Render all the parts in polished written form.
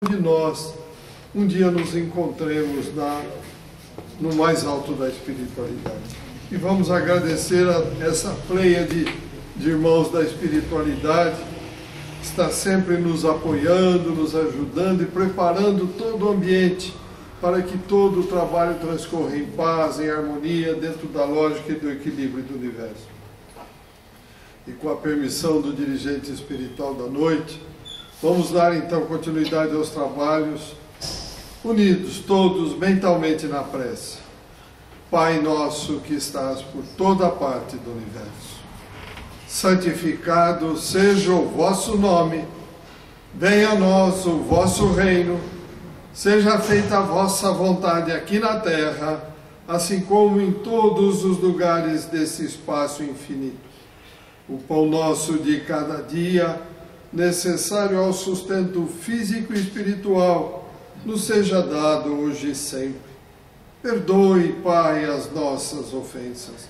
de nós um dia nos encontremos no mais alto da espiritualidade. E vamos agradecer a essa pleia de irmãos da espiritualidade que está sempre nos apoiando, nos ajudando e preparando todo o ambiente para que todo o trabalho transcorra em paz, em harmonia, dentro da lógica e do equilíbrio do universo. E com a permissão do dirigente espiritual da noite, vamos dar então continuidade aos trabalhos, unidos todos mentalmente na prece. Pai nosso que estás por toda parte do universo, santificado seja o vosso nome, venha a nós o vosso reino, seja feita a vossa vontade aqui na terra, assim como em todos os lugares desse espaço infinito. O pão nosso de cada dia, necessário ao sustento físico e espiritual, nos seja dado hoje e sempre. Perdoe, Pai, as nossas ofensas.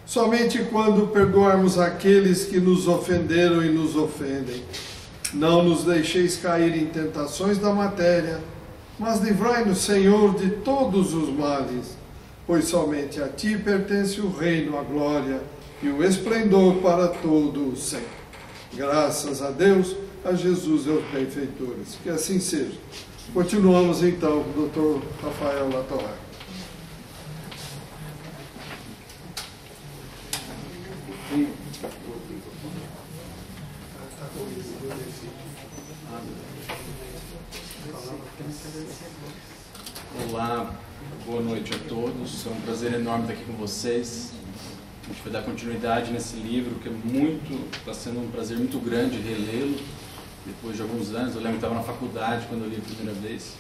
Somente quando perdoarmos aqueles que nos ofenderam e nos ofendem. Não nos deixeis cair em tentações da matéria, mas livrai-nos, Senhor, de todos os males, pois somente a Ti pertence o reino, a glória e o esplendor para todo o sempre. Graças a Deus, a Jesus e aos benfeitores. Que assim seja. Continuamos então com o Dr. Rafael Latoar. Olá, boa noite a todos. É um prazer enorme estar aqui com vocês. A gente vai dar continuidade nesse livro, que está sendo um prazer muito grande relê-lo, depois de alguns anos. Eu lembro que estava na faculdade quando eu li a primeira vez.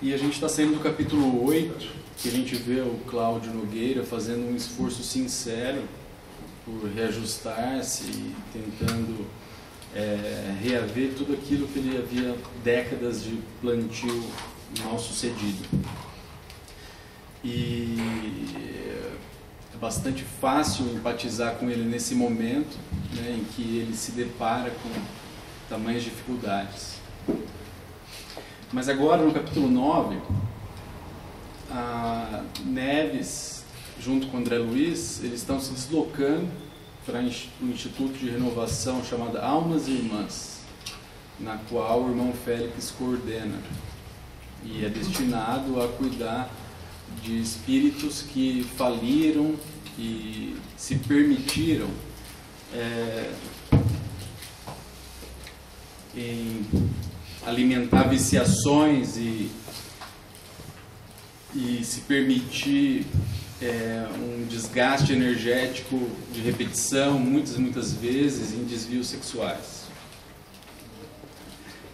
E a gente está saindo do capítulo 8, que a gente vê o Cláudio Nogueira fazendo um esforço sincero por reajustar-se e tentando reaver tudo aquilo que ele havia décadas de plantio mal sucedido. E é bastante fácil empatizar com ele nesse momento, né, em que ele se depara com tamanhas dificuldades. Mas agora, no capítulo 9, a Neves, junto com André Luiz, eles estão se deslocando para um instituto de renovação chamado Almas Irmãs, na qual o irmão Félix coordena, e é destinado a cuidar de espíritos que faliram e se permitiram em alimentar viciações e se permitir um desgaste energético de repetição, muitas vezes, em desvios sexuais.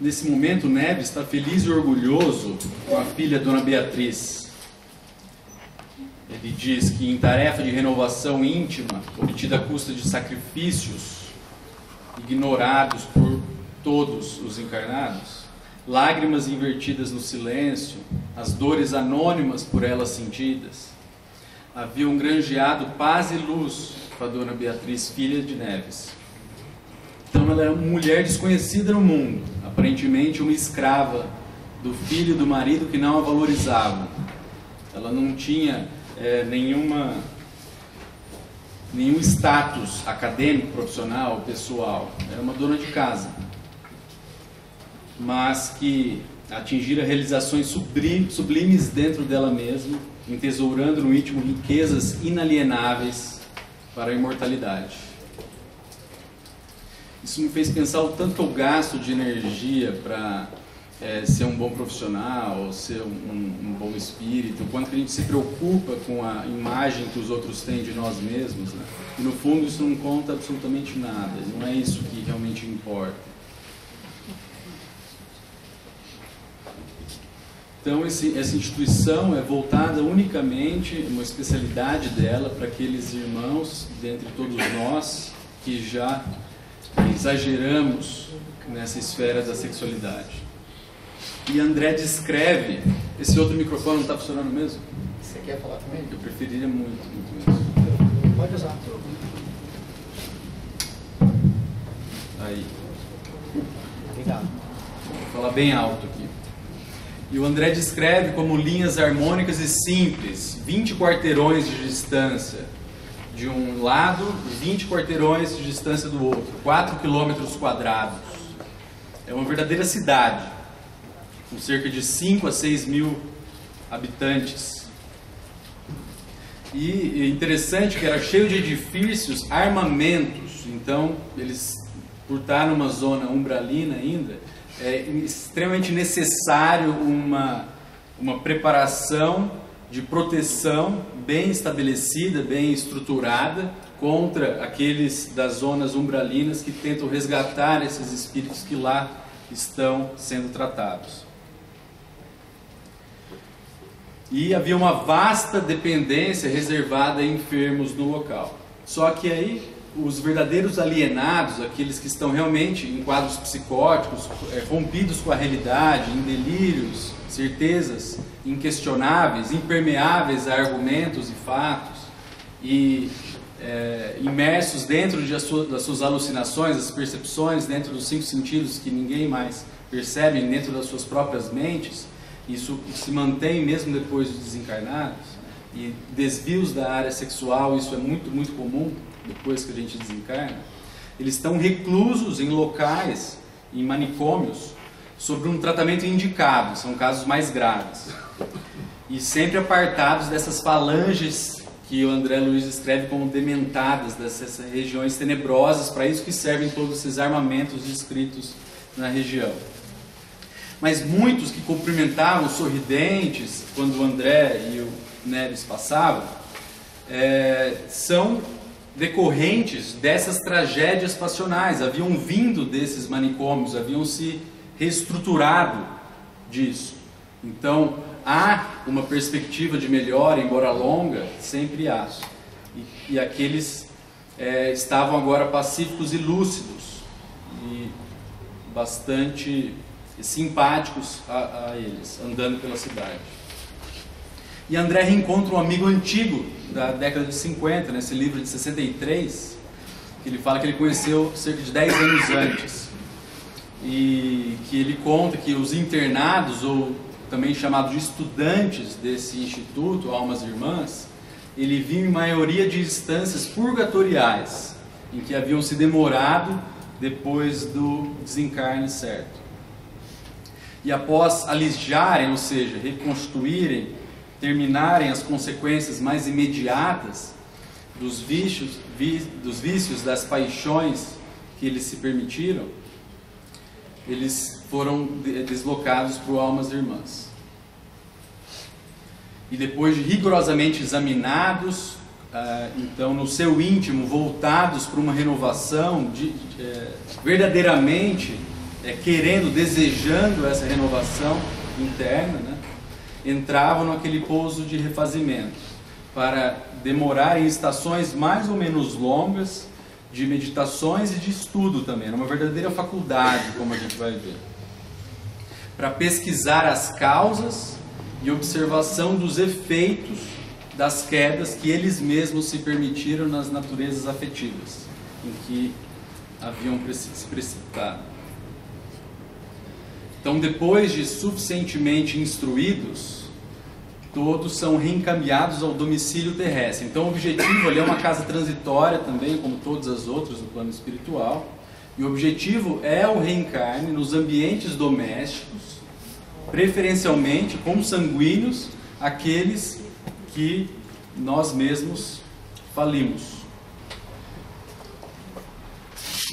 Nesse momento, Neves está feliz e orgulhoso com a filha Dona Beatriz. Ele diz que em tarefa de renovação íntima, obtida à custa de sacrifícios ignorados por todos os encarnados, lágrimas invertidas no silêncio, as dores anônimas por elas sentidas, haviam granjeado paz e luz para Dona Beatriz, filha de Neves. Então ela era uma mulher desconhecida no mundo, aparentemente uma escrava do filho e do marido que não a valorizavam. Ela não tinha nenhum status acadêmico, profissional, pessoal. Era uma dona de casa, mas que atingira realizações sublimes dentro dela mesma, entesourando no íntimo riquezas inalienáveis para a imortalidade. Isso me fez pensar o tanto que eu gasto de energia para ser um bom profissional, ser um bom espírito, o quanto que a gente se preocupa com a imagem que os outros têm de nós mesmos, né? E no fundo isso não conta absolutamente nada, não é isso que realmente importa. Então essa instituição é voltada unicamente, uma especialidade dela, para aqueles irmãos, dentre todos nós, que já exageramos nessa esfera da sexualidade. E André descreve... Esse outro microfone não está funcionando mesmo? Você quer falar comigo? Eu preferiria muito mesmo. Pode usar. Aí. Obrigado. falar bem alto aqui. E o André descreve como linhas harmônicas e simples, 20 quarteirões de distância de um lado e 20 quarteirões de distância do outro, 4 quilômetros quadrados. É uma verdadeira cidade, com cerca de 5 a 6 mil habitantes. E é interessante que era cheio de edifícios, armamentos. Então, eles, por estar numa zona umbralina ainda, é extremamente necessário uma preparação de proteção bem estabelecida, bem estruturada, contra aqueles das zonas umbralinas que tentam resgatar esses espíritos que lá estão sendo tratados. E havia uma vasta dependência reservada a enfermos no local. Só que aí os verdadeiros alienados, aqueles que estão realmente em quadros psicóticos, rompidos com a realidade, em delírios, certezas inquestionáveis, impermeáveis a argumentos e fatos, e imersos dentro das suas alucinações, as percepções, dentro dos 5 sentidos que ninguém mais percebe, dentro das suas próprias mentes. Isso se mantém mesmo depois dos desencarnados, e desvios da área sexual, isso é muito, muito comum depois que a gente desencarna. Eles estão reclusos em locais, em manicômios, sobre um tratamento indicado, são casos mais graves. E sempre apartados dessas falanges que o André Luiz escreve como dementadas, dessas regiões tenebrosas, para isso que servem todos esses armamentos descritos na região. Mas muitos que cumprimentavam sorridentes quando o André e o Neves passavam, são decorrentes dessas tragédias passionais, haviam vindo desses manicômios, haviam se reestruturado disso. Então, há uma perspectiva de melhora, embora longa, sempre há. E aqueles estavam agora pacíficos e lúcidos, e bastante simpáticos a eles, andando pela cidade. E André reencontra um amigo antigo da década de 50, nesse livro de 63, que ele fala que ele conheceu cerca de 10 anos antes. E que ele conta que os internados, ou também chamados de estudantes desse instituto, Almas Irmãs, ele viu em maioria de instâncias purgatoriais, em que haviam se demorado depois do desencarne certo. E após alijarem, ou seja, reconstruírem, terminarem as consequências mais imediatas dos vícios, das paixões que eles se permitiram, eles foram deslocados para o Almas Irmãs. E depois de rigorosamente examinados, então no seu íntimo, voltados para uma renovação, verdadeiramente querendo, desejando essa renovação interna, né, entravam naquele pouso de refazimento, para demorar em estações mais ou menos longas, de meditações e de estudo também. Era uma verdadeira faculdade, como a gente vai ver, para pesquisar as causas e observação dos efeitos das quedas que eles mesmos se permitiram nas naturezas afetivas em que haviam se precipitado. Então, depois de suficientemente instruídos, todos são reencaminhados ao domicílio terrestre. Então, o objetivo ali é uma casa transitória também, como todas as outras no plano espiritual. E o objetivo é o reencarne nos ambientes domésticos, preferencialmente consanguíneos, aqueles que nós mesmos falimos.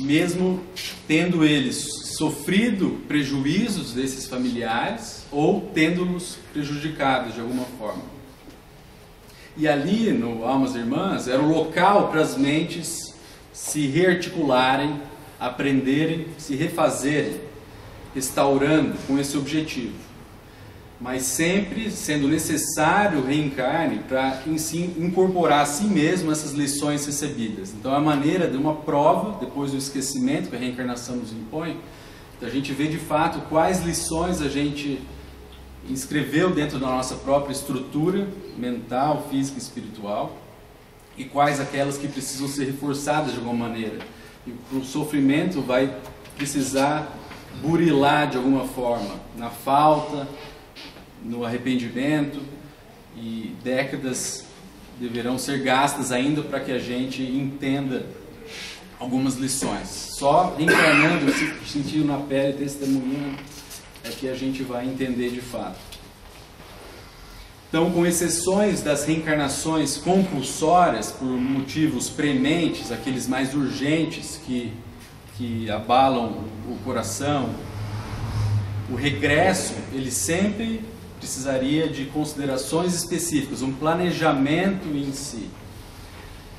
Mesmo tendo eles sofrido prejuízos desses familiares ou tendo-nos prejudicados de alguma forma. E ali no Almas Irmãs era o local para as mentes se rearticularem, aprenderem, se refazerem, restaurando com esse objetivo. Mas sempre sendo necessário o reencarne para incorporar a si mesmo essas lições recebidas. Então é a maneira de uma prova, depois do esquecimento que a reencarnação nos impõe, a gente vê de fato quais lições a gente inscreveu dentro da nossa própria estrutura mental, física e espiritual, e quais aquelas que precisam ser reforçadas de alguma maneira. E o sofrimento vai precisar burilar de alguma forma na falta, no arrependimento, e décadas deverão ser gastas ainda para que a gente entenda algumas lições. Só reencarnando, sentindo na pele, testemunhando, é que a gente vai entender de fato. Então, com exceções das reencarnações compulsórias por motivos prementes, aqueles mais urgentes que abalam o coração, o regresso, ele sempre precisaria de considerações específicas, um planejamento em si,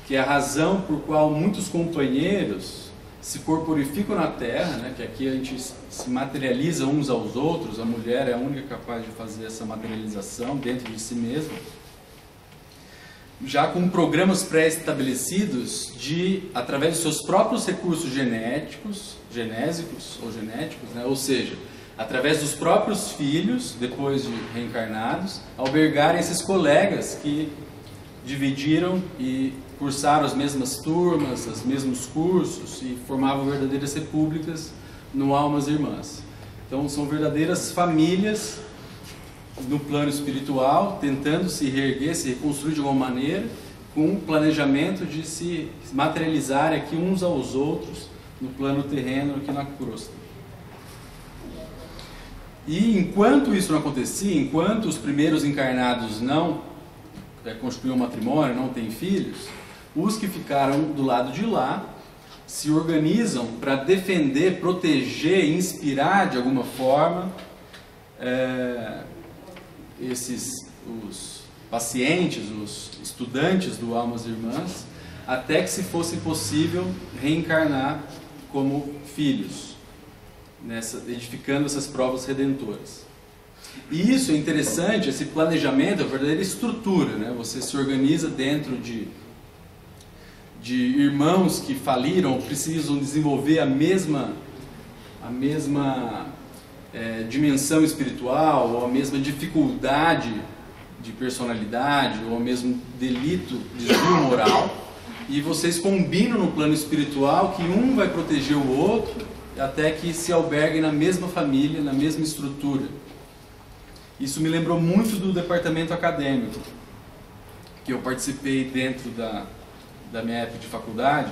que é a razão por qual muitos companheiros se corporificam na Terra, né, que aqui a gente se materializa uns aos outros, a mulher é a única capaz de fazer essa materialização dentro de si mesma, já com programas pré-estabelecidos de, através dos seus próprios recursos genésicos, né, ou seja, através dos próprios filhos, depois de reencarnados, albergarem esses colegas que dividiram e cursaram as mesmas turmas, os mesmos cursos e formavam verdadeiras repúblicas no Almas Irmãs. Então são verdadeiras famílias no plano espiritual, tentando se reerguer, se reconstruir de alguma maneira, com um planejamento de se materializar aqui uns aos outros no plano terreno, aqui na crosta. E enquanto isso não acontecia, enquanto os primeiros encarnados não constituíam um matrimônio, não têm filhos, os que ficaram do lado de lá se organizam para defender, proteger, inspirar de alguma forma os pacientes, os estudantes do Almas Irmãs, até que se fosse possível reencarnar como filhos, edificando essas provas redentoras. E isso é interessante, esse planejamento é a verdadeira estrutura, né? Você se organiza dentro de irmãos que faliram, precisam desenvolver a mesma dimensão espiritual, ou a mesma dificuldade de personalidade, ou o mesmo delito, desvio moral, e vocês combinam no plano espiritual que um vai proteger o outro, até que se alberguem na mesma família, na mesma estrutura. Isso me lembrou muito do departamento acadêmico, que eu participei dentro da minha época de faculdade,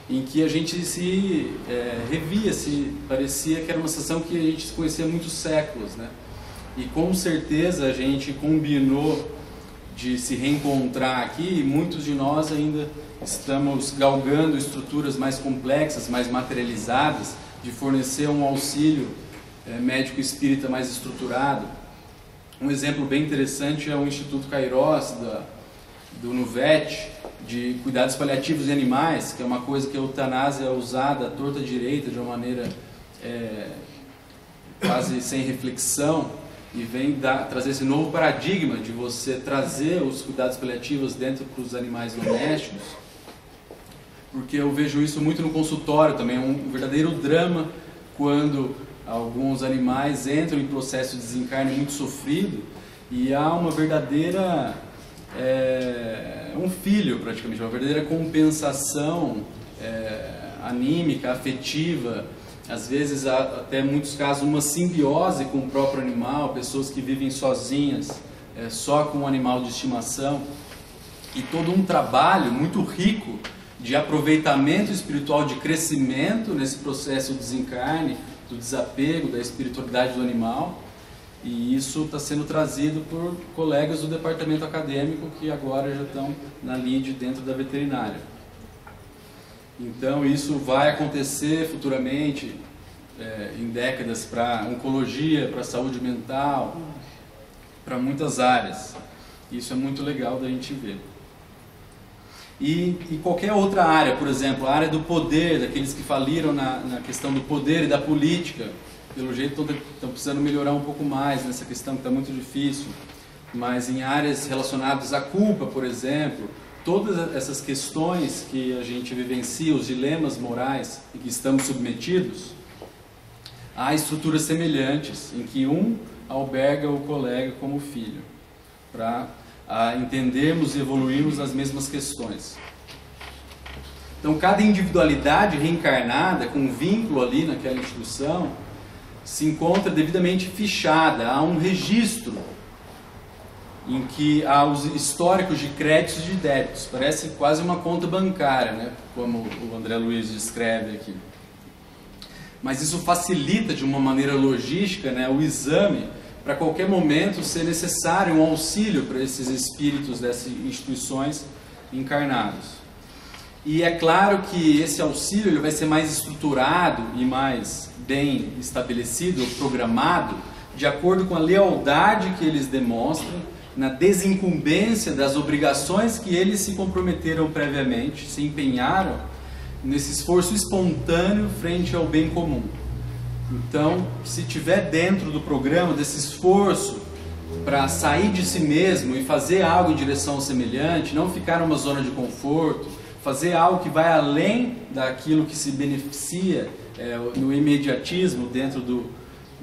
em que a gente se revia, parecia que era uma situação que a gente se conhecia há muitos séculos, né? E com certeza a gente combinou de se reencontrar aqui, e muitos de nós ainda estamos galgando estruturas mais complexas, mais materializadas, de fornecer um auxílio médico espírita mais estruturado. Um exemplo bem interessante é o Instituto Kairos, do NUVET, de cuidados paliativos em animais, que é uma coisa que a eutanásia é usada à torta direita, de uma maneira quase sem reflexão, e vem trazer esse novo paradigma de você trazer os cuidados paliativos dentro para os animais domésticos, porque eu vejo isso muito no consultório também, é um verdadeiro drama quando alguns animais entram em processo de desencarne muito sofrido, e há uma verdadeira, um filho praticamente, uma verdadeira compensação anímica, afetiva, às vezes há até em muitos casos uma simbiose com o próprio animal, pessoas que vivem sozinhas, só com um animal de estimação, e todo um trabalho muito rico de aproveitamento espiritual, de crescimento nesse processo de desencarne, do desapego, da espiritualidade do animal, e isso está sendo trazido por colegas do departamento acadêmico que agora já estão na lide dentro da veterinária. Então isso vai acontecer futuramente, em décadas, para oncologia, para saúde mental, para muitas áreas. Isso é muito legal da gente ver. E qualquer outra área, por exemplo, a área do poder, daqueles que faliram na questão do poder e da política, pelo jeito estão precisando melhorar um pouco mais nessa questão que está muito difícil, mas em áreas relacionadas à culpa, por exemplo, todas essas questões que a gente vivencia, os dilemas morais em que estamos submetidos, há estruturas semelhantes em que um alberga o colega como filho, para entendermos e evoluirmos nas mesmas questões. Então, cada individualidade reencarnada, com vínculo ali naquela instituição, se encontra devidamente fichada, há um registro em que há os históricos de créditos e de débitos. Parece quase uma conta bancária, né? Como o André Luiz descreve aqui. Mas isso facilita de uma maneira logística, né, o exame, para qualquer momento ser necessário um auxílio para esses espíritos dessas instituições encarnados. E é claro que esse auxílio ele vai ser mais estruturado e mais bem estabelecido, programado, de acordo com a lealdade que eles demonstram, na desincumbência das obrigações que eles se comprometeram previamente, se empenharam nesse esforço espontâneo frente ao bem comum. Então, se tiver dentro do programa desse esforço para sair de si mesmo e fazer algo em direção ao semelhante, não ficar numa zona de conforto, fazer algo que vai além daquilo que se beneficia no imediatismo dentro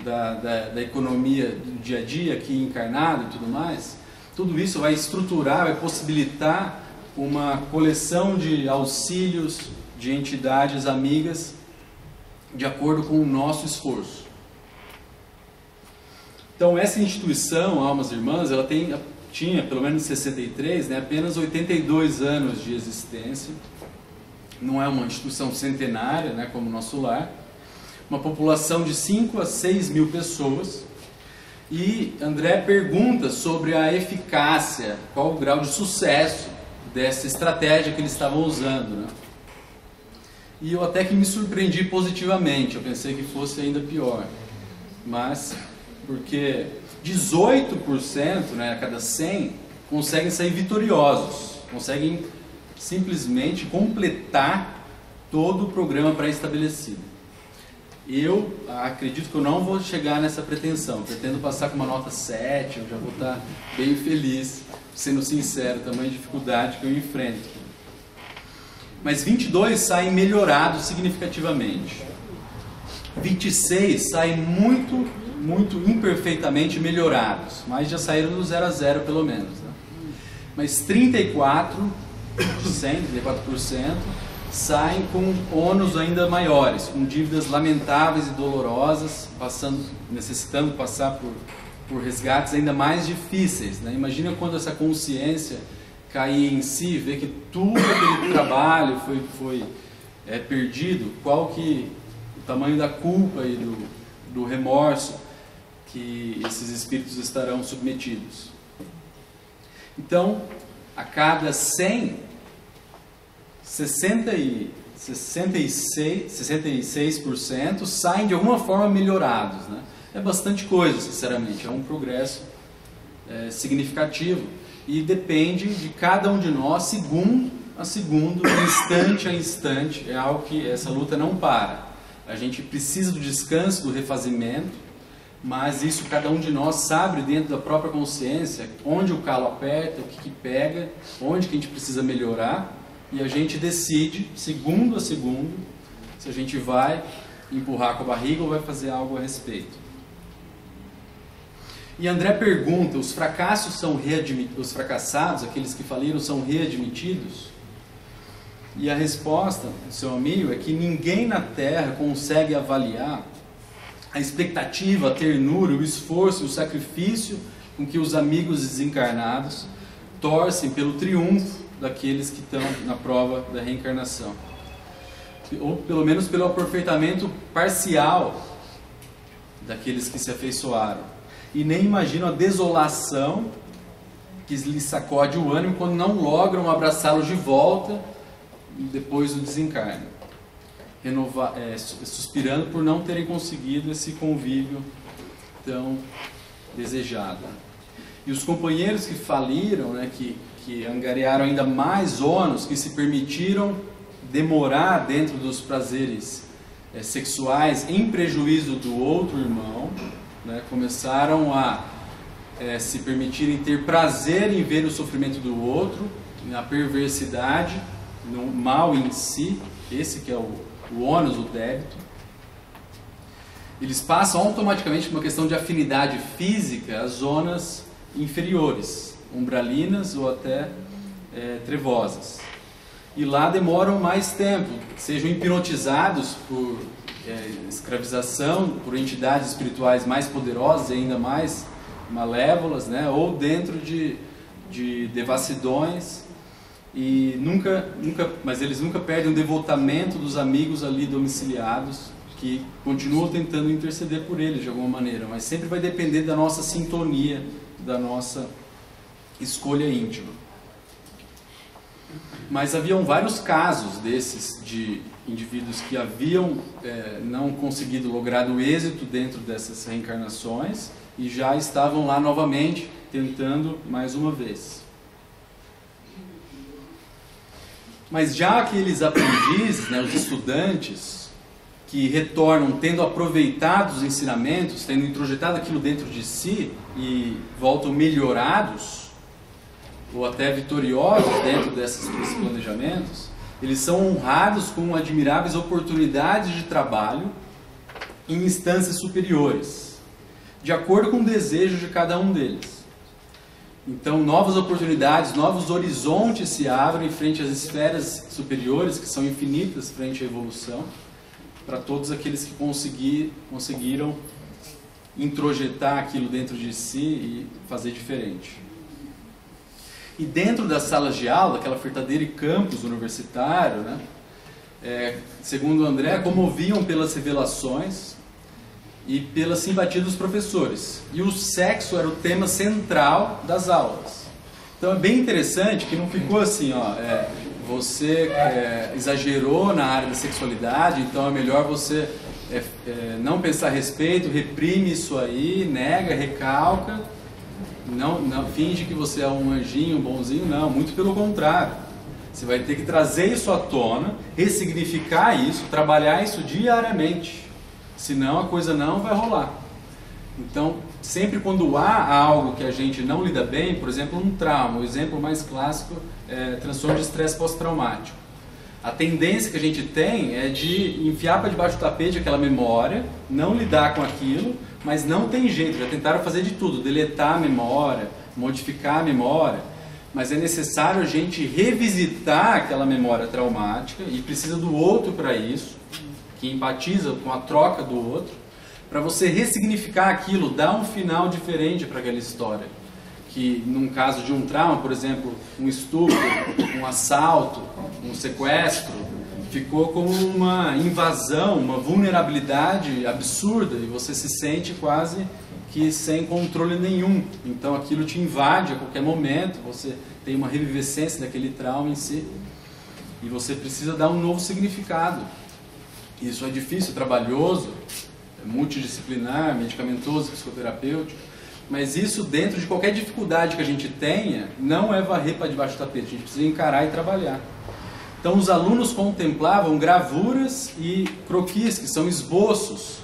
da economia do dia a dia, aqui encarnado e tudo mais, tudo isso vai estruturar, vai possibilitar uma coleção de auxílios de entidades amigas de acordo com o nosso esforço. Então essa instituição, Almas Irmãs, ela tinha, pelo menos em 63, né, apenas 82 anos de existência. Não é uma instituição centenária, né, como o Nosso Lar. Uma população de 5 a 6 mil pessoas. E André pergunta sobre a eficácia, qual o grau de sucesso dessa estratégia que eles estavam usando, né? E eu até que me surpreendi positivamente, eu pensei que fosse ainda pior. Mas, porque 18%, né, a cada 100, conseguem sair vitoriosos, conseguem simplesmente completar todo o programa pré-estabelecido. Eu acredito que eu não vou chegar nessa pretensão, pretendo passar com uma nota 7, eu já vou estar bem feliz, sendo sincero, tamanha dificuldade que eu enfrento. Mas 22 saem melhorados significativamente. 26 saem muito imperfeitamente melhorados, mas já saíram do 0 a 0 pelo menos, né? Mas 34% saem com ônus ainda maiores, com dívidas lamentáveis e dolorosas, necessitando passar por resgates ainda mais difíceis, né? Imagina quando essa consciência cair em si, ver que tudo aquele trabalho foi perdido, qual que o tamanho da culpa e do remorso que esses espíritos estarão submetidos. Então, a cada 100, 66% saem de alguma forma melhorados, né? É bastante coisa, sinceramente, é um progresso significativo e depende de cada um de nós, segundo a segundo, instante a instante. É algo que essa luta não para. A gente precisa do descanso, do refazimento, mas isso cada um de nós sabe dentro da própria consciência onde o calo aperta, o que pega, onde que a gente precisa melhorar, e a gente decide, segundo a segundo, se a gente vai empurrar com a barriga ou vai fazer algo a respeito. E André pergunta, os fracassados, aqueles que faliram, são readmitidos? E a resposta do seu amigo é que ninguém na Terra consegue avaliar a expectativa, a ternura, o esforço, o sacrifício com que os amigos desencarnados torcem pelo triunfo daqueles que estão na prova da reencarnação. Ou pelo menos pelo aproveitamento parcial daqueles que se afeiçoaram. E nem imaginam a desolação que lhes sacode o ânimo quando não logram abraçá-los de volta depois do desencarne, suspirando por não terem conseguido esse convívio tão desejado. E os companheiros que faliram, né, que angariaram ainda mais ônus, que se permitiram demorar dentro dos prazeres sexuais em prejuízo do outro irmão, né, começaram a se permitirem ter prazer em ver o sofrimento do outro, na perversidade, no mal em si, esse que é o ônus, o débito. Eles passam automaticamente por uma questão de afinidade física às zonas inferiores, umbralinas ou até trevosas. E lá demoram mais tempo, sejam hipnotizados escravização por entidades espirituais mais poderosas e ainda mais malévolas, né? Ou dentro de devassidões, e mas eles nunca perdem o devotamento dos amigos ali domiciliados, que continuam tentando interceder por eles de alguma maneira, mas sempre vai depender da nossa sintonia, da nossa escolha íntima. Mas haviam vários casos desses, de indivíduos que haviam não conseguido lograr o êxito dentro dessas reencarnações e já estavam lá novamente tentando mais uma vez. Mas já aqueles aprendizes, né, os estudantes que retornam tendo aproveitado os ensinamentos, tendo introjetado aquilo dentro de si e voltam melhorados ou até vitoriosos dentro desses planejamentos, eles são honrados com admiráveis oportunidades de trabalho em instâncias superiores, de acordo com o desejo de cada um deles. Então, novas oportunidades, novos horizontes se abrem frente às esferas superiores, que são infinitas frente à evolução, para todos aqueles que conseguiram introjetar aquilo dentro de si e fazer diferente. E dentro das salas de aula, aquela verdadeira campus universitário, né, segundo André, comoviam pelas revelações e pela simpatia dos professores. E o sexo era o tema central das aulas. Então é bem interessante que não ficou assim, ó, você exagerou na área da sexualidade, então é melhor você não pensar a respeito, reprime isso aí, nega, recalca. Não finge que você é um anjinho, um bonzinho, não, muito pelo contrário. Você vai ter que trazer isso à tona, ressignificar isso, trabalhar isso diariamente, senão a coisa não vai rolar. Então, sempre quando há algo que a gente não lida bem, por exemplo, um trauma, o exemplo mais clássico é transtorno de estresse pós-traumático. A tendência que a gente tem é de enfiar para debaixo do tapete aquela memória, não lidar com aquilo, mas não tem jeito, já tentaram fazer de tudo, deletar a memória, modificar a memória, mas é necessário a gente revisitar aquela memória traumática, e precisa do outro para isso, que empatiza com a troca do outro, para você ressignificar aquilo, dar um final diferente para aquela história. Que num caso de um trauma, por exemplo, um estupro, um assalto, um sequestro, ficou como uma invasão, uma vulnerabilidade absurda, e você se sente quase que sem controle nenhum. Então aquilo te invade a qualquer momento, você tem uma revivescência daquele trauma em si, e você precisa dar um novo significado. Isso é difícil, trabalhoso, é multidisciplinar, medicamentoso, psicoterapêutico, mas isso, dentro de qualquer dificuldade que a gente tenha, não é varrer para debaixo do tapete, a gente precisa encarar e trabalhar. Então os alunos contemplavam gravuras e croquis, que são esboços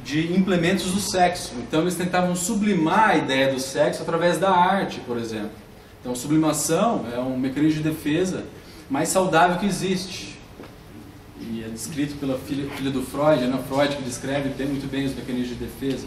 de implementos do sexo. Então eles tentavam sublimar a ideia do sexo através da arte, por exemplo. Então sublimação é um mecanismo de defesa mais saudável que existe. E é descrito pela filha do Freud, Ana Freud, que descreve muito bem os mecanismos de defesa.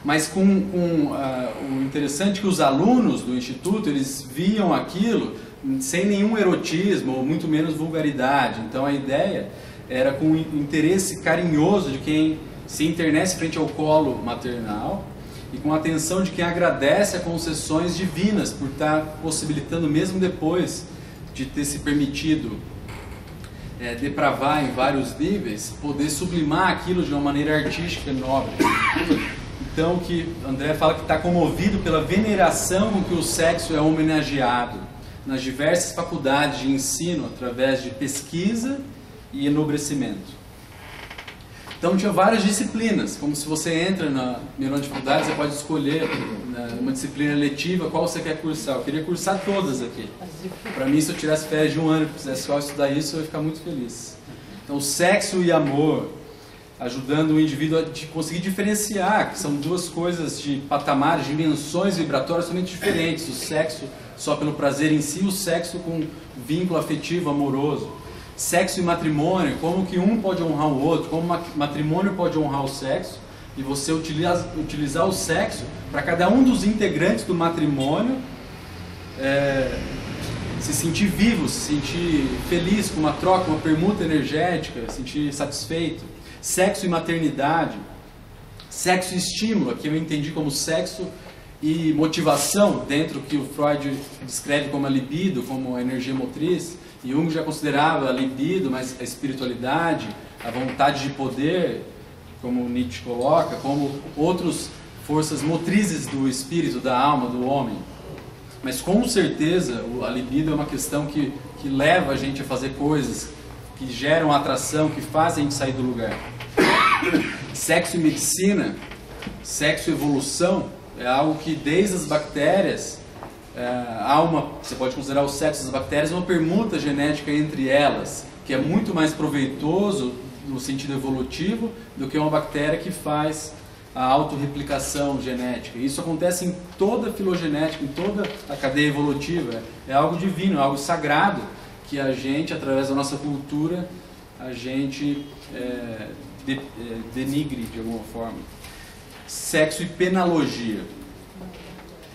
Mas o interessante é que os alunos do Instituto, eles viam aquilo sem nenhum erotismo, ou muito menos vulgaridade. Então a ideia era com o interesse carinhoso de quem se internece frente ao colo maternal e com a atenção de quem agradece a concessões divinas por estar possibilitando, mesmo depois de ter se permitido depravar em vários níveis, poder sublimar aquilo de uma maneira artística e nobre. Então, que André fala que está comovido pela veneração com que o sexo é homenageado nas diversas faculdades de ensino, através de pesquisa e enobrecimento. Então tinha várias disciplinas, como se você entra na primeira faculdade, você pode escolher uma disciplina letiva, qual você quer cursar. Eu queria cursar todas aqui. Para mim, se eu tivesse férias de um ano e quisesse só estudar isso, eu ia ficar muito feliz. Então, sexo e amor, ajudando o indivíduo a conseguir diferenciar, que são duas coisas de patamares, dimensões vibratórias totalmente diferentes. O sexo só pelo prazer em si, o sexo com vínculo afetivo, amoroso. Sexo e matrimônio, como que um pode honrar o outro, como o matrimônio pode honrar o sexo, e você utilizar o sexo para cada um dos integrantes do matrimônio se sentir vivo, se sentir feliz com uma troca, uma permuta energética, se sentir satisfeito. Sexo e maternidade, sexo e estímulo, aqui eu entendi como sexo e motivação, dentro que o Freud descreve como a libido, como a energia motriz. Jung já considerava a libido, mas a espiritualidade, a vontade de poder, como Nietzsche coloca, como outras forças motrizes do espírito, da alma, do homem. Mas com certeza a libido é uma questão que leva a gente a fazer coisas, que geram atração, que fazem a gente sair do lugar. Sexo e medicina, sexo e evolução, é algo que desde as bactérias, você pode considerar o sexo das bactérias uma permuta genética entre elas, que é muito mais proveitoso no sentido evolutivo do que uma bactéria que faz a autorreplicação genética. Isso acontece em toda a filogenética, em toda a cadeia evolutiva. É algo divino, é algo sagrado que a gente, através da nossa cultura, a gente denigre de alguma forma. Sexo e penalogia.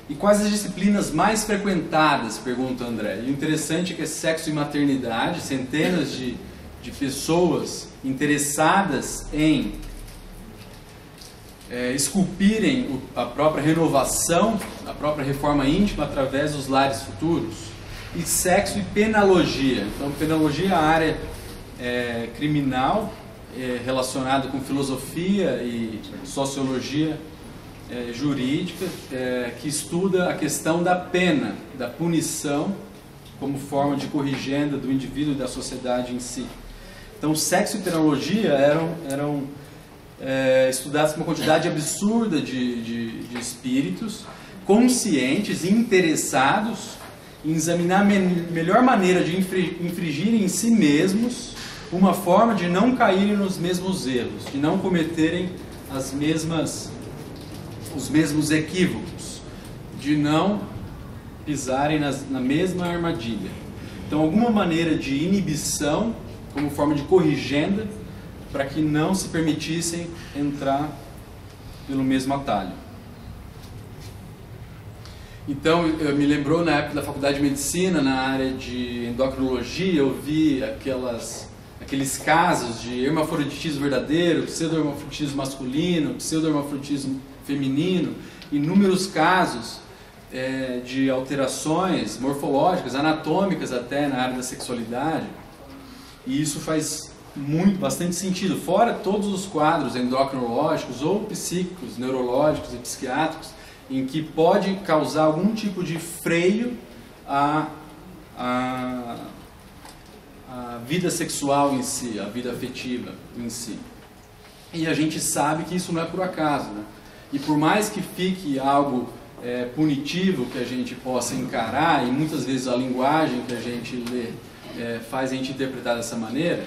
E quais as disciplinas mais frequentadas, pergunta André. E o interessante é que é sexo e maternidade, centenas de pessoas interessadas em esculpirem a própria renovação, a própria reforma íntima através dos lares futuros. E sexo e penalogia. Então, penalogia é a área criminal, relacionada com filosofia e sociologia jurídica, que estuda a questão da pena, da punição, como forma de corrigenda do indivíduo e da sociedade em si. Então, sexo e penalogia eram estudados por uma quantidade absurda de espíritos conscientes e interessados em examinar a melhor maneira de infringir em si mesmos uma forma de não caírem nos mesmos erros, de não cometerem os mesmos equívocos, de não pisarem na mesma armadilha. Então, alguma maneira de inibição, como forma de corrigenda, para que não se permitissem entrar pelo mesmo atalho. Então, eu me lembrou na época da faculdade de medicina, na área de endocrinologia, eu vi aqueles casos de hermafroditismo verdadeiro, pseudo-hermafroditismo masculino, pseudo-hermafroditismo feminino, inúmeros casos de alterações morfológicas, anatômicas até na área da sexualidade, e isso faz bastante sentido, fora todos os quadros endocrinológicos ou psíquicos, neurológicos e psiquiátricos, em que pode causar algum tipo de freio à vida sexual em si, à vida afetiva em si. E a gente sabe que isso não é por acaso, né? E por mais que fique algo punitivo que a gente possa encarar, e muitas vezes a linguagem que a gente lê faz a gente interpretar dessa maneira,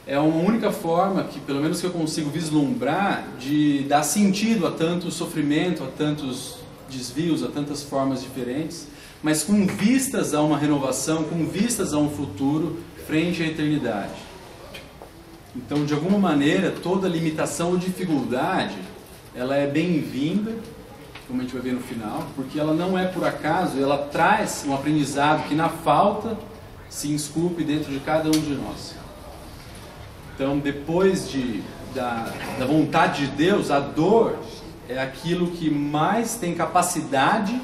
é uma única forma que, pelo menos que eu consigo vislumbrar, de dar sentido a tanto sofrimento, a tantos desvios, a tantas formas diferentes, mas com vistas a uma renovação, com vistas a um futuro frente à eternidade. Então, de alguma maneira, toda limitação ou dificuldade, ela é bem-vinda, como a gente vai ver no final, porque ela não é por acaso, ela traz um aprendizado que na falta se esculpe dentro de cada um de nós. Então, depois da vontade de Deus, a dor é aquilo que mais tem capacidade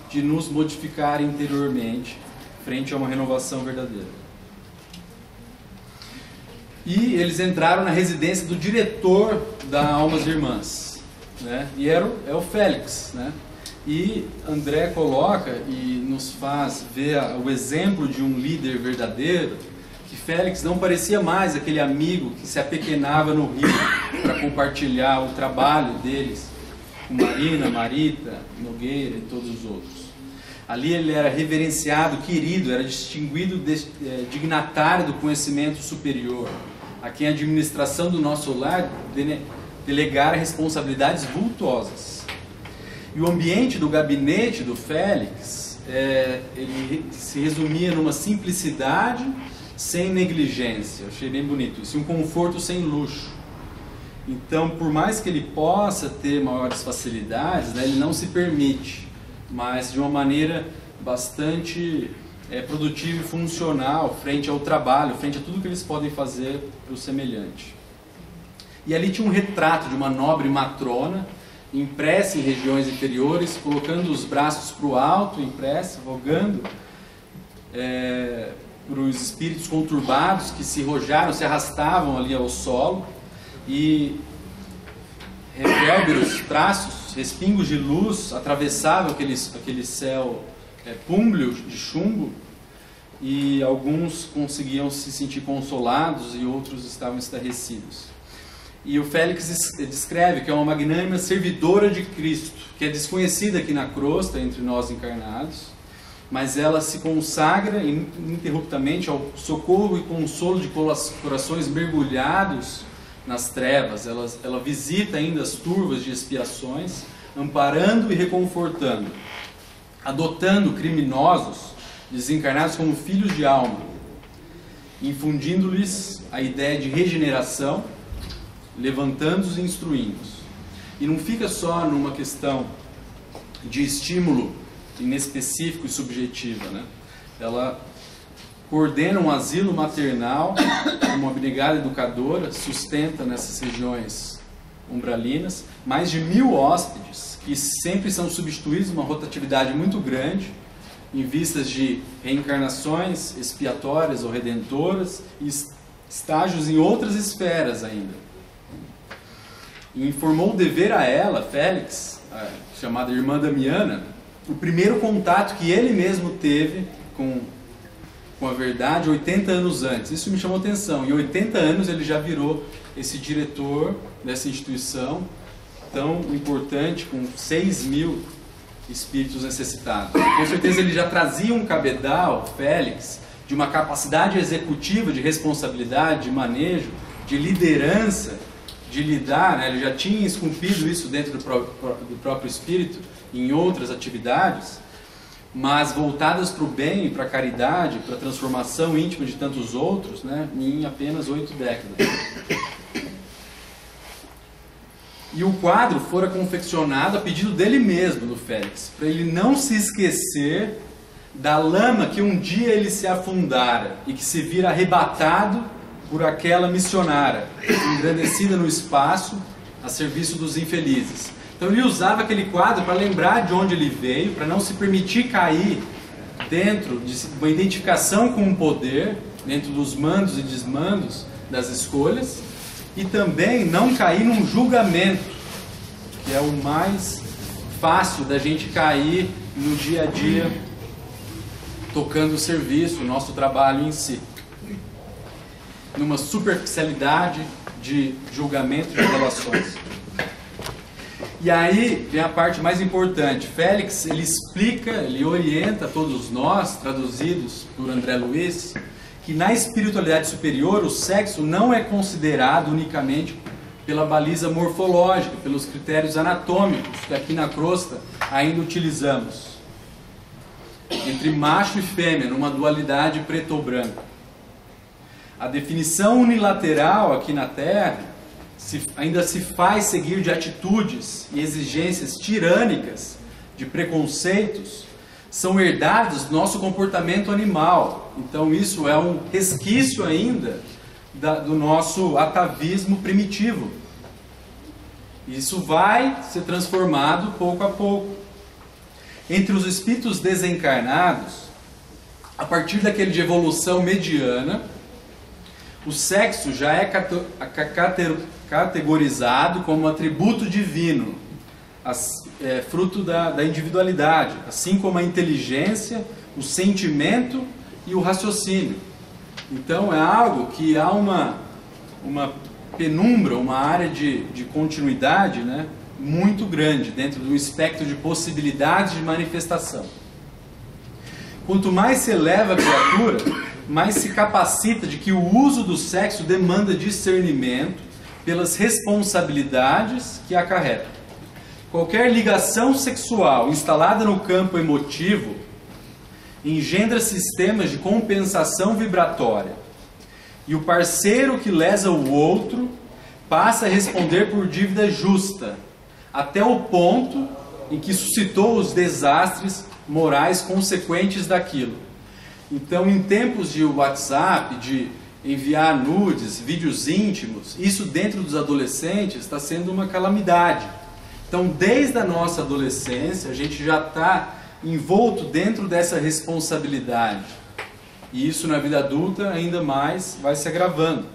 de nos modificar interiormente frente a uma renovação verdadeira. E eles entraram na residência do diretor da Almas Irmãs, né? E é o Félix, né? E André coloca e nos faz ver o exemplo de um líder verdadeiro, que Félix não parecia mais aquele amigo que se apequenava no rio para compartilhar o trabalho deles com Marina, Marita, Nogueira e todos os outros. Ali ele era reverenciado, querido, era distinguido dignatário do conhecimento superior, a quem a administração do nosso lar delegara responsabilidades vultuosas. E o ambiente do gabinete do Félix, ele se resumia numa simplicidade sem negligência. Eu achei bem bonito isso, e um conforto sem luxo. Então, por mais que ele possa ter maiores facilidades, né, ele não se permite, mas de uma maneira bastante produtivo e funcional frente ao trabalho, frente a tudo que eles podem fazer para o semelhante. E ali tinha um retrato de uma nobre matrona, em prece em regiões inferiores, colocando os braços para o alto, em prece, rogando para os espíritos conturbados que se rojaram, se arrastavam ali ao solo, e revérberos, traços, respingos de luz atravessavam aquele céu púmbleo de chumbo, e alguns conseguiam se sentir consolados e outros estavam estarrecidos. E o Félix descreve que é uma magnânima servidora de Cristo, que é desconhecida aqui na crosta entre nós encarnados, mas ela se consagra ininterruptamente ao socorro e consolo de corações mergulhados nas trevas. Ela visita ainda as turvas de expiações, amparando e reconfortando, adotando criminosos desencarnados como filhos de alma, infundindo-lhes a ideia de regeneração, levantando-os e instruindo-os. E não fica só numa questão de estímulo inespecífico e subjetiva, né? Ela coordena um asilo maternal, uma abnegada educadora, sustenta nessas regiões umbralinas mais de 1000 hóspedes, que sempre são substituídos, uma rotatividade muito grande, em vistas de reencarnações expiatórias ou redentoras, e estágios em outras esferas ainda. E informou o dever a ela, Félix, chamada Irmã Damiana, o primeiro contato que ele mesmo teve com a verdade 80 anos antes. Isso me chamou atenção. Em 80 anos ele já virou esse diretor dessa instituição tão importante, com 6.000 espíritos necessitados. Com certeza ele já trazia um cabedal, Félix, de uma capacidade executiva, de responsabilidade, de manejo, de liderança, de lidar, né? Ele já tinha esculpido isso dentro do próprio espírito, em outras atividades, mas voltadas para o bem, para a caridade, para a transformação íntima de tantos outros, né? Em apenas 8 décadas. E o quadro fora confeccionado a pedido dele mesmo, do Félix, para ele não se esquecer da lama que um dia ele se afundara e que se vira arrebatado por aquela missionária, engrandecida no espaço, a serviço dos infelizes. Então ele usava aquele quadro para lembrar de onde ele veio, para não se permitir cair dentro de uma identificação com o poder, dentro dos mandos e desmandos das escolhas, e também não cair num julgamento, que é o mais fácil da gente cair no dia a dia, tocando o serviço, o nosso trabalho em si, numa superficialidade de julgamento de relações. E aí vem a parte mais importante. Félix, ele explica, ele orienta todos nós, traduzidos por André Luiz, que na espiritualidade superior o sexo não é considerado unicamente pela baliza morfológica, pelos critérios anatômicos que aqui na crosta ainda utilizamos, entre macho e fêmea, numa dualidade preto ou branco. A definição unilateral aqui na Terra ainda se faz seguir de atitudes e exigências tirânicas, de preconceitos, são herdados do nosso comportamento animal. Então isso é um resquício ainda do nosso atavismo primitivo. Isso vai ser transformado pouco a pouco. Entre os espíritos desencarnados, a partir daquele de evolução mediana, o sexo já é categorizado como atributo divino, fruto da individualidade, assim como a inteligência, o sentimento e o raciocínio. Então é algo que há uma penumbra, uma área de continuidade, né, muito grande dentro do espectro de possibilidades de manifestação. Quanto mais se eleva a criatura, mais se capacita de que o uso do sexo demanda discernimento pelas responsabilidades que acarreta. Qualquer ligação sexual instalada no campo emotivo engendra sistemas de compensação vibratória, e o parceiro que lesa o outro passa a responder por dívida justa, até o ponto em que suscitou os desastres morais consequentes daquilo. Então, em tempos de WhatsApp, de enviar nudes, vídeos íntimos, isso dentro dos adolescentes está sendo uma calamidade. Então, desde a nossa adolescência, a gente já está envolto dentro dessa responsabilidade. E isso na vida adulta ainda mais vai se agravando.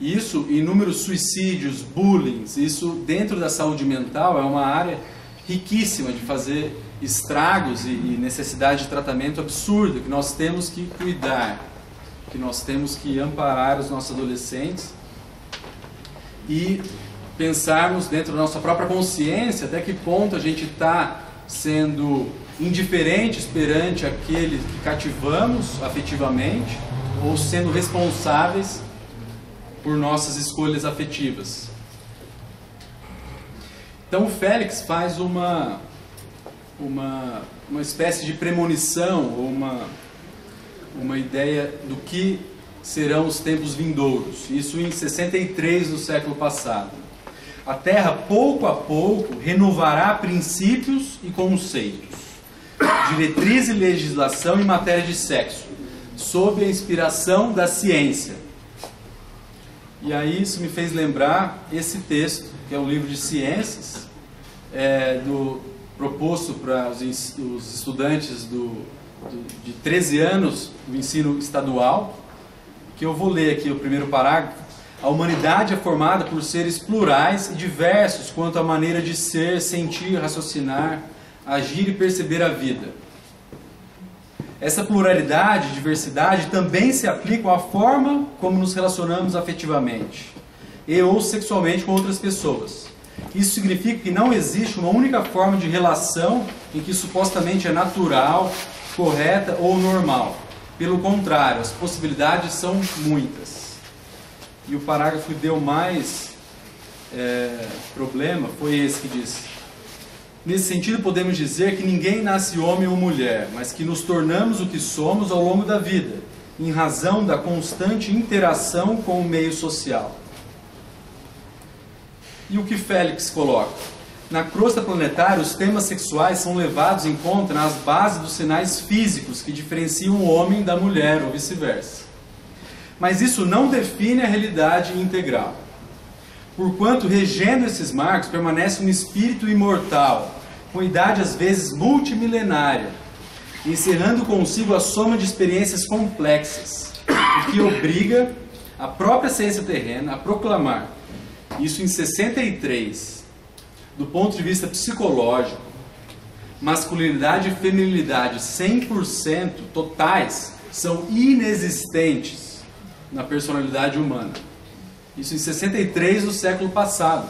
Isso, inúmeros suicídios, bullying, isso dentro da saúde mental é uma área riquíssima de fazer estragos e necessidade de tratamento absurdo, que nós temos que cuidar, que nós temos que amparar os nossos adolescentes e pensarmos dentro da nossa própria consciência até que ponto a gente está sendo indiferentes perante aquele que cativamos afetivamente ou sendo responsáveis por nossas escolhas afetivas. Então o Félix faz uma espécie de premonição, ou uma ideia do que serão os tempos vindouros. Isso em 63 do século passado. A Terra, pouco a pouco, renovará princípios e conceitos, diretriz e legislação em matéria de sexo, sob a inspiração da ciência. E aí isso me fez lembrar esse texto, que é um livro de ciências, proposto para os estudantes de 13 anos do ensino estadual, que eu vou ler aqui o primeiro parágrafo. A humanidade é formada por seres plurais e diversos quanto à maneira de ser, sentir, raciocinar, agir e perceber a vida. Essa pluralidade e diversidade também se aplicam à forma como nos relacionamos afetivamente e ou sexualmente com outras pessoas. Isso significa que não existe uma única forma de relação em que supostamente é natural, correta ou normal. Pelo contrário, as possibilidades são muitas. E o parágrafo que deu mais problema foi esse que diz: nesse sentido podemos dizer que ninguém nasce homem ou mulher, mas que nos tornamos o que somos ao longo da vida, em razão da constante interação com o meio social. E o que Félix coloca? Na crosta planetária, os temas sexuais são levados em conta nas bases dos sinais físicos que diferenciam o homem da mulher ou vice-versa. Mas isso não define a realidade integral. Porquanto, regendo esses marcos, permanece um espírito imortal, com idade às vezes multimilenária, encerrando consigo a soma de experiências complexas, o que obriga a própria ciência terrena a proclamar, isso em 63, do ponto de vista psicológico, masculinidade e feminilidade 100% totais são inexistentes na personalidade humana. Isso em 63 do século passado.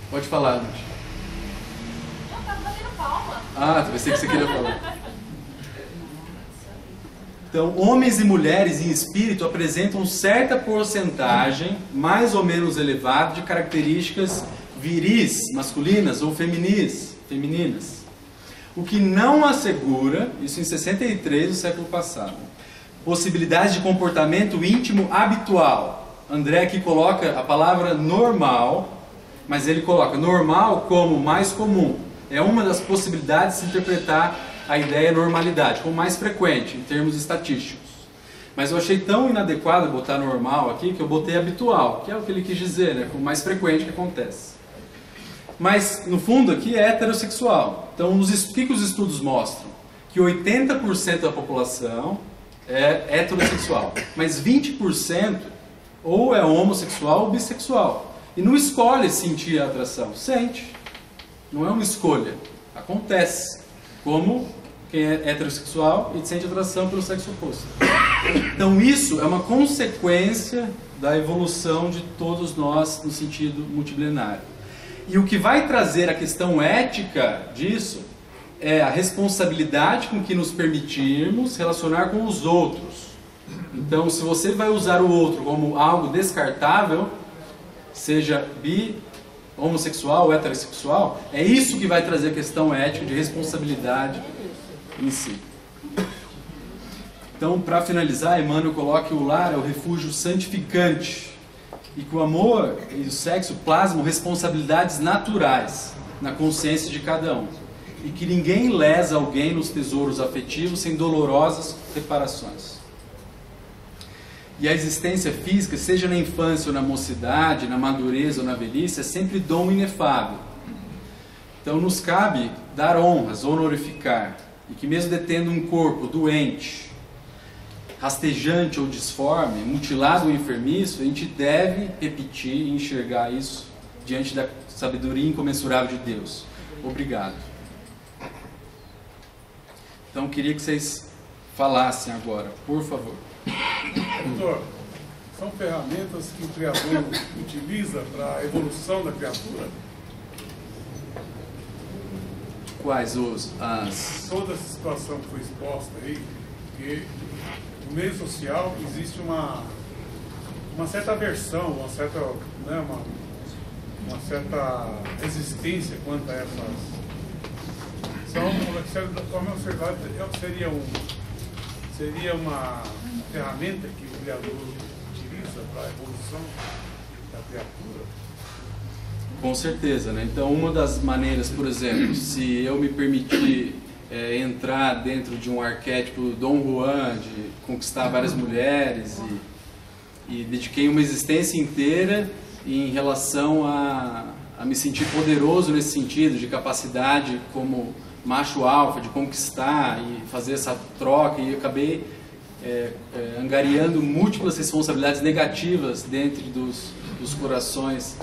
Pode falar, gente. Não, tá batendo palma. Ah, pensei que você queria falar. Então, homens e mulheres em espírito apresentam certa porcentagem, mais ou menos elevada, de características viris, masculinas, ou femininas. O que não assegura, isso em 63 do século passado, possibilidades de comportamento íntimo habitual. André aqui coloca a palavra normal, mas ele coloca normal como mais comum. É uma das possibilidades de se interpretar a ideia normalidade, como mais frequente em termos estatísticos. Mas eu achei tão inadequado botar normal aqui que eu botei habitual, que é o que ele quis dizer, né? Como mais frequente que acontece. Mas no fundo aqui é heterossexual. Então o que os estudos mostram? Que 80% da população é heterossexual, mas 20% ou é homossexual ou bissexual. E não escolhe sentir a atração, sente. Não é uma escolha, acontece. Como quem é heterossexual e sente atração pelo sexo oposto. Então isso é uma consequência da evolução de todos nós no sentido multimilenário. E o que vai trazer a questão ética disso é a responsabilidade com que nos permitirmos relacionar com os outros. Então, se você vai usar o outro como algo descartável, seja homossexual ou heterossexual, é isso que vai trazer a questão ética de responsabilidade em si. Então, para finalizar, Emmanuel coloca que o lar é o refúgio santificante e que o amor e o sexo plasmam responsabilidades naturais na consciência de cada um. e que ninguém lesa alguém nos tesouros afetivos sem dolorosas reparações. E a existência física, seja na infância ou na mocidade, na madureza ou na velhice, é sempre dom inefável. Então nos cabe dar honras, honorificar, e que mesmo detendo um corpo doente, rastejante ou disforme, mutilado ou enfermiço, a gente deve repetir e enxergar isso diante da sabedoria incomensurável de Deus. Obrigado. Então queria que vocês falassem agora, por favor. Doutor, são ferramentas que o Criador utiliza para a evolução da criatura? Quais Toda essa situação que foi exposta aí, que no meio social existe uma certa aversão, uma certa resistência quanto a essas. Como observado, seria uma ferramenta que o Criador utiliza para a evolução da criatura? Com certeza, né? Então, uma das maneiras, por exemplo, se eu me permitir entrar dentro de um arquétipo Dom Juan, de conquistar várias mulheres e dediquei uma existência inteira em relação a me sentir poderoso nesse sentido, de capacidade como macho alfa, de conquistar e fazer essa troca, e eu acabei angariando múltiplas responsabilidades negativas dentro dos corações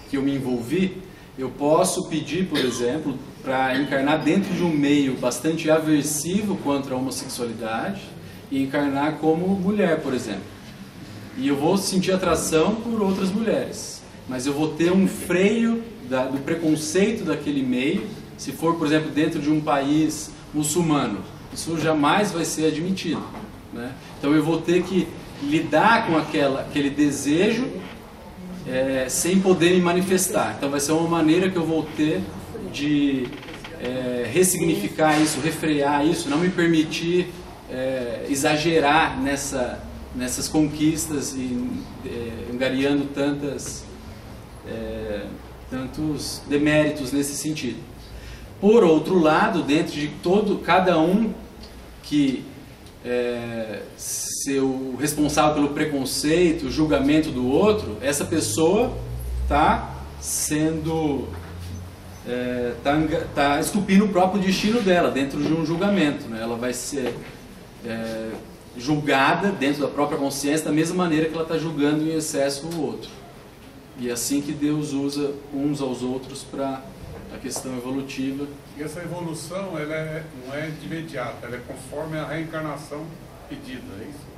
que eu me envolvi. Eu posso pedir, por exemplo, para encarnar dentro de um meio bastante aversivo contra a homossexualidade e encarnar como mulher, por exemplo. E eu vou sentir atração por outras mulheres, mas eu vou ter um freio do preconceito daquele meio. Se for, por exemplo, dentro de um país muçulmano, isso jamais vai ser admitido, né? Então eu vou ter que lidar com aquele desejo sem poder me manifestar. Então vai ser uma maneira que eu vou ter de ressignificar isso, refrear isso, não me permitir exagerar nessas conquistas e angariando tantos deméritos nesse sentido. Por outro lado, dentro de cada um que ser o responsável pelo preconceito, o julgamento do outro, essa pessoa está sendo tá esculpindo o próprio destino dela dentro de um julgamento, né? Ela vai ser julgada dentro da própria consciência da mesma maneira que ela está julgando em excesso o outro. E é assim que Deus usa uns aos outros para a questão evolutiva. E essa evolução não é de imediato, ela é conforme a reencarnação pedida, é isso?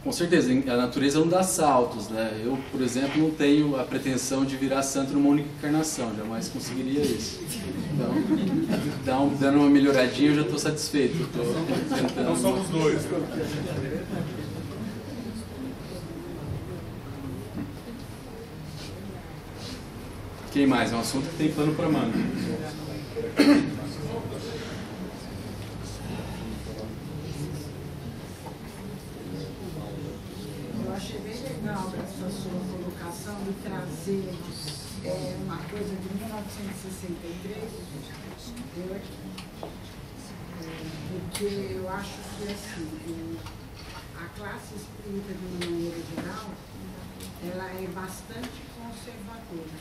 Com certeza, a natureza não dá saltos, né? Eu, por exemplo, não tenho a pretensão de virar santo numa única encarnação, jamais conseguiria isso. Então, dando uma melhoradinha, eu já estou satisfeito. Então somos dois. Quem mais? É um assunto que tem pano para manga. Eu achei bem legal essa sua colocação de trazer uma coisa de 1963, porque eu acho que assim, a classe espírita, de uma maneira geral, ela é bastante conservadora.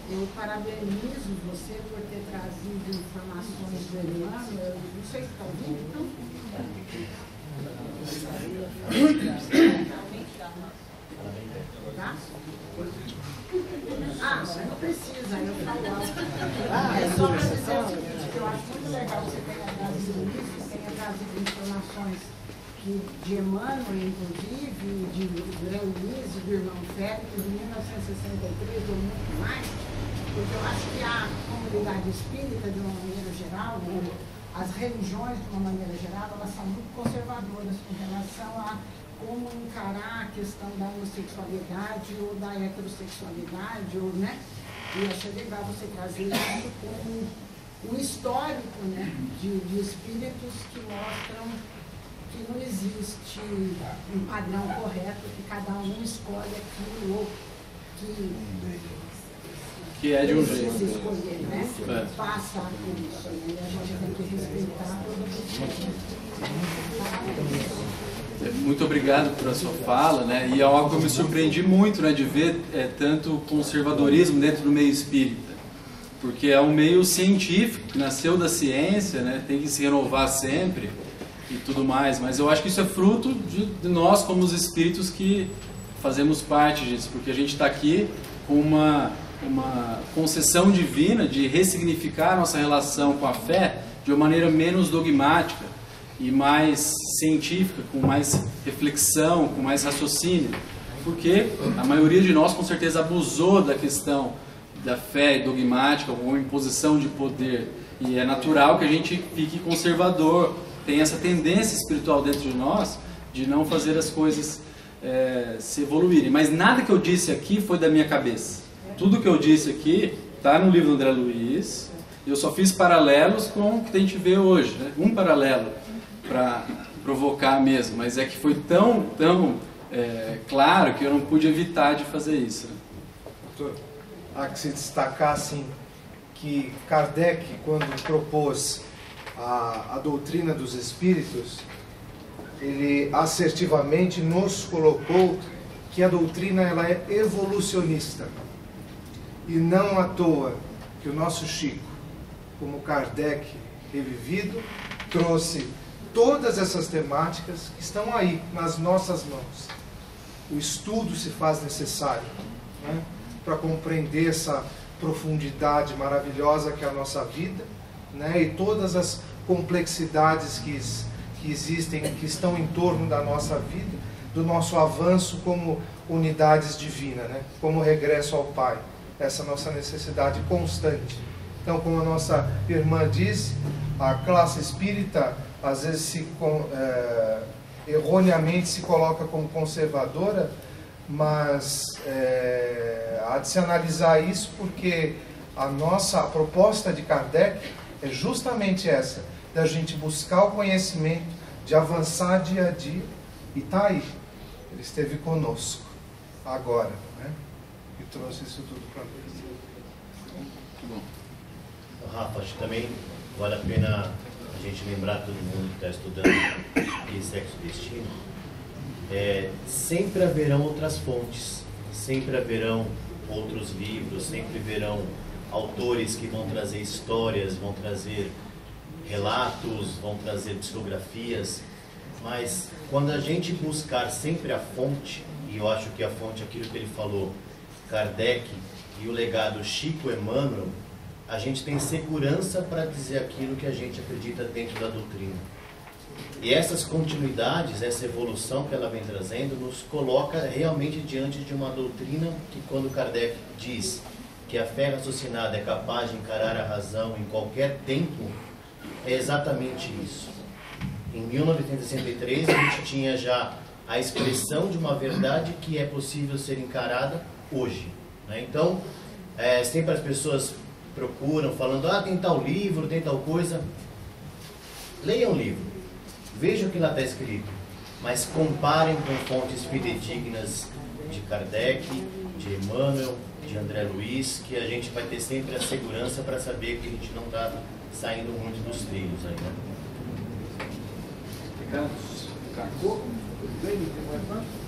Eu parabenizo você por ter trazido informações do Emmanuel. Eu não sei se está ouvindo, então. Tá? Mas não precisa, eu falo alto. É só para dizer o seguinte, que eu acho muito legal você tenha trazido isso, tenha trazido informações de Emmanuel, inclusive, de André Luiz, do irmão Félix, de 1963, ou muito mais, porque eu acho que a comunidade espírita, de uma maneira geral, ou as religiões, de uma maneira geral, elas são muito conservadoras com relação a como encarar a questão da homossexualidade ou da heterossexualidade, ou, né? E achei legal você trazer isso como um histórico, né, de espíritos que mostram que não existe um padrão correto, que cada um escolhe aquilo, ou Que é de um precisa jeito. escolher, né? É. Passa por isso, né? E a gente tem que respeitar todas as pessoas. Muito obrigado pela sua fala, né? E é algo que eu me surpreendi muito, né, de ver tanto conservadorismo dentro do meio espírita, porque é um meio científico que nasceu da ciência, né? Tem que se renovar sempre e tudo mais. Mas eu acho que isso é fruto de nós como os espíritos que fazemos parte disso, porque a gente está aqui com uma concessão divina de ressignificar a nossa relação com a fé de uma maneira menos dogmática e mais científica, com mais reflexão, com mais raciocínio, porque a maioria de nós com certeza abusou da questão da fé dogmática ou imposição de poder, e é natural que a gente fique conservador, tem essa tendência espiritual dentro de nós de não fazer as coisas se evoluírem. Mas nada que eu disse aqui foi da minha cabeça. Tudo que eu disse aqui está no livro do André Luiz. Eu só fiz paralelos com o que a gente vê hoje, né? Um paralelo para provocar mesmo, mas é que foi tão claro que eu não pude evitar de fazer isso. Doutor, há que se destacar assim que Kardec, quando propôs a doutrina dos espíritos, ele assertivamente nos colocou que a doutrina ela é evolucionista. E não à toa que o nosso Chico, como Kardec revivido, trouxe todas essas temáticas que estão aí nas nossas mãos. O estudo se faz necessário, né, para compreender essa profundidade maravilhosa que é a nossa vida, né, e todas as complexidades que existem, que estão em torno da nossa vida, do nosso avanço como unidades divinas, né, como regresso ao Pai. Essa nossa necessidade constante. Então, como a nossa irmã disse, a classe espírita às vezes erroneamente se coloca como conservadora, mas há de se analisar isso, porque a proposta de Kardec é justamente essa, da gente buscar o conhecimento, de avançar dia a dia, e está aí. Ele esteve conosco agora, né? E trouxe isso tudo para nós. Muito bom. Rafa, acho que também vale a pena a gente lembrar todo mundo que está estudando Sexo e Destino. Sempre haverão outras fontes, sempre haverão outros livros, sempre haverão autores que vão trazer histórias, vão trazer relatos, vão trazer psicografias, mas quando a gente buscar sempre a fonte, e eu acho que a fonte é aquilo que ele falou, Kardec e o legado Chico Emmanuel, a gente tem segurança para dizer aquilo que a gente acredita dentro da doutrina. E essas continuidades, essa evolução que ela vem trazendo, nos coloca realmente diante de uma doutrina que, quando Kardec diz que a fé raciocinada é capaz de encarar a razão em qualquer tempo, é exatamente isso. Em 1963, a gente tinha já a expressão de uma verdade que é possível ser encarada hoje, né? Então, sempre as pessoas procuram, falando, tem tal livro, tem tal coisa. Leiam o livro, vejam o que lá está escrito, mas comparem com fontes fidedignas de Kardec, de Emmanuel, de André Luiz, que a gente vai ter sempre a segurança para saber que a gente não está saindo muito dos trilhos aí, né? Ricardo? Tudo bem? Não tem mais nada?